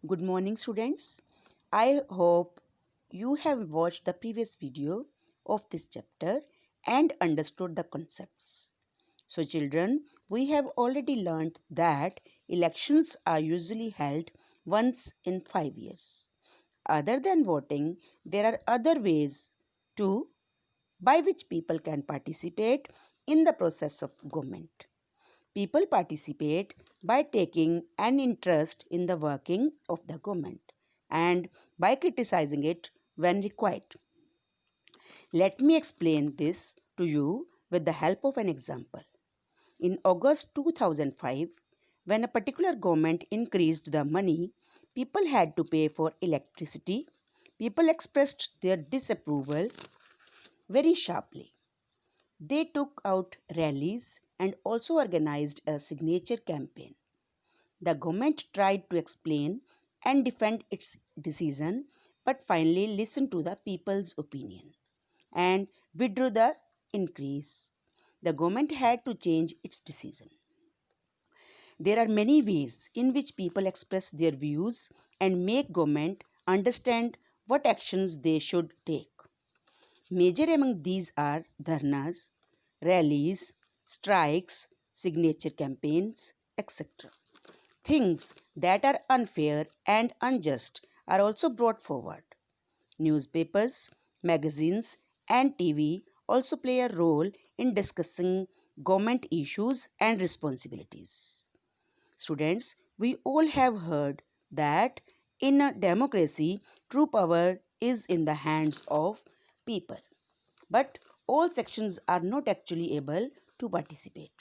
Good morning, students. I hope you have watched the previous video of this chapter and understood the concepts. So, children, we have already learned that elections are usually held once in 5 years. Other than voting, there are other ways to by which people can participate in the process of government. People participate by taking an interest in the working of the government and by criticizing it when required. Let me explain this to you with the help of an example. In August 2005, when a particular government increased the money people had to pay for electricity, people expressed their disapproval very sharply. They took out rallies and also organized a signature campaign. The government tried to explain and defend its decision but finally listened to the people's opinion and withdrew the increase. The government had to change its decision. There are many ways in which people express their views and make government understand what actions they should take. Major among these are dharnas, rallies, strikes, signature campaigns, etc. Things that are unfair and unjust are also brought forward. Newspapers, magazines, and TV also play a role in discussing government issues and responsibilities. Students, we all have heard that in a democracy, true power is in the hands of people. But all sections are not actually able to participate.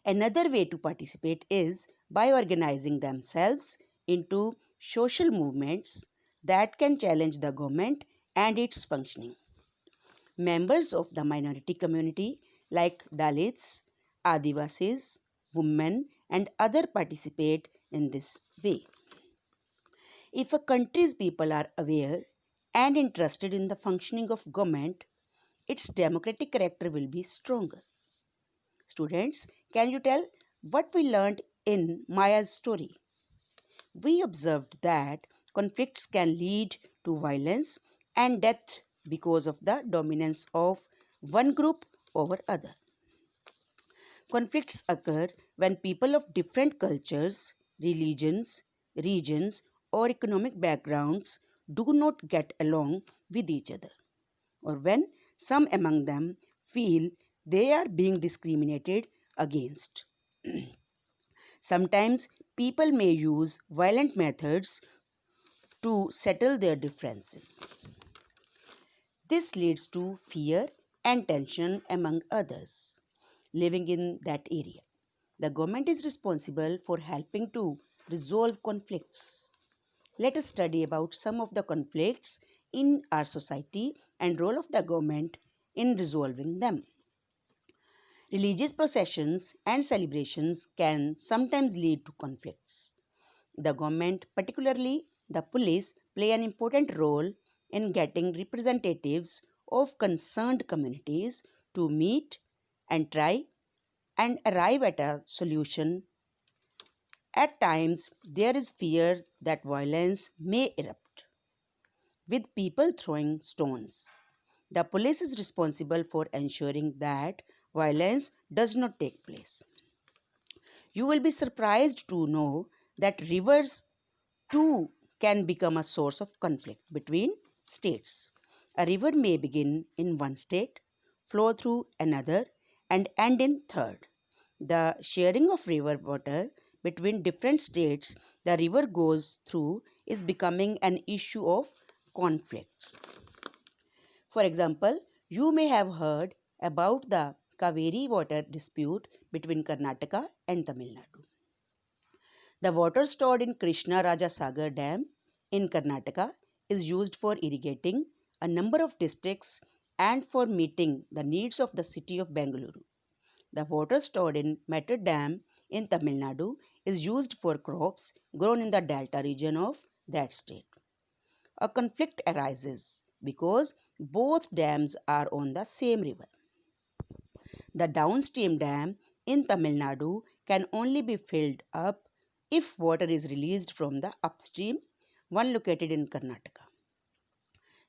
Another way to participate is by organizing themselves into social movements that can challenge the government and its functioning. Members of the minority community like Dalits, Adivasis, women and other participate in this way. If a country's people are aware and interested in the functioning of government, its democratic character will be stronger. Students, can you tell what we learned in Maya's story? We observed that conflicts can lead to violence and death because of the dominance of one group over other. Conflicts occur when people of different cultures, religions, regions, or economic backgrounds do not get along with each other, or when some among them feel they are being discriminated against. Sometimes people may use violent methods to settle their differences. This leads to fear and tension among others living in that area. The government is responsible for helping to resolve conflicts. Let us study about some of the conflicts in our society and role of the government in resolving them. Religious processions and celebrations can sometimes lead to conflicts. The government, particularly the police, play an important role in getting representatives of concerned communities to meet and try and arrive at a solution. At times, there is fear that violence may erupt, with people throwing stones. The police is responsible for ensuring that violence does not take place. You will be surprised to know that rivers too can become a source of conflict between states. A river may begin in one state, flow through another, and end in third. The sharing of river water between different states the river goes through is becoming an issue of conflicts. For example, you may have heard about the Kaveri water dispute between Karnataka and Tamil Nadu. The water stored in Krishna Raja Sagar Dam in Karnataka is used for irrigating a number of districts and for meeting the needs of the city of Bengaluru. The water stored in Metter Dam in Tamil Nadu is used for crops grown in the delta region of that state. A conflict arises because both dams are on the same river. The downstream dam in Tamil Nadu can only be filled up if water is released from the upstream, one located in Karnataka.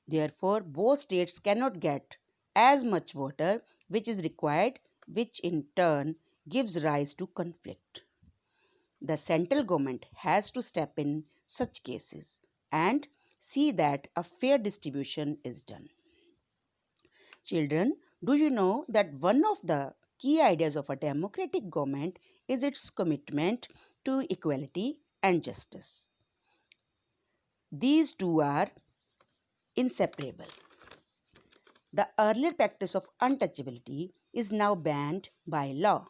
Therefore, both states cannot get as much water which is required, which in turn gives rise to conflict. The central government has to step in such cases and see that a fair distribution is done. Children, do you know that one of the key ideas of a democratic government is its commitment to equality and justice? These two are inseparable. The earlier practice of untouchability is now banned by law.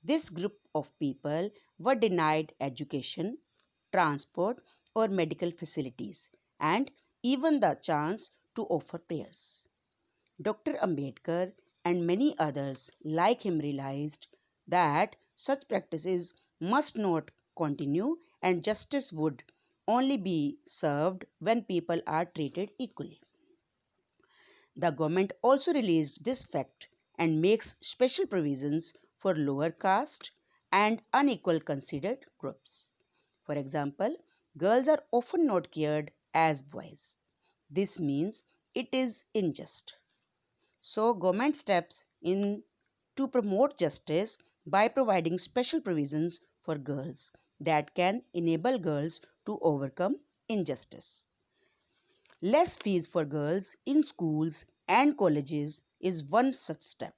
This group of people were denied education, transport, or medical facilities, and even the chance to offer prayers. Dr. Ambedkar and many others like him realized that such practices must not continue and justice would only be served when people are treated equally. The government also released this fact and makes special provisions for lower caste and unequal considered groups. For example, girls are often not cared as boys. This means it is unjust. So, government steps in to promote justice by providing special provisions for girls that can enable girls to overcome injustice. Less fees for girls in schools and colleges is one such step.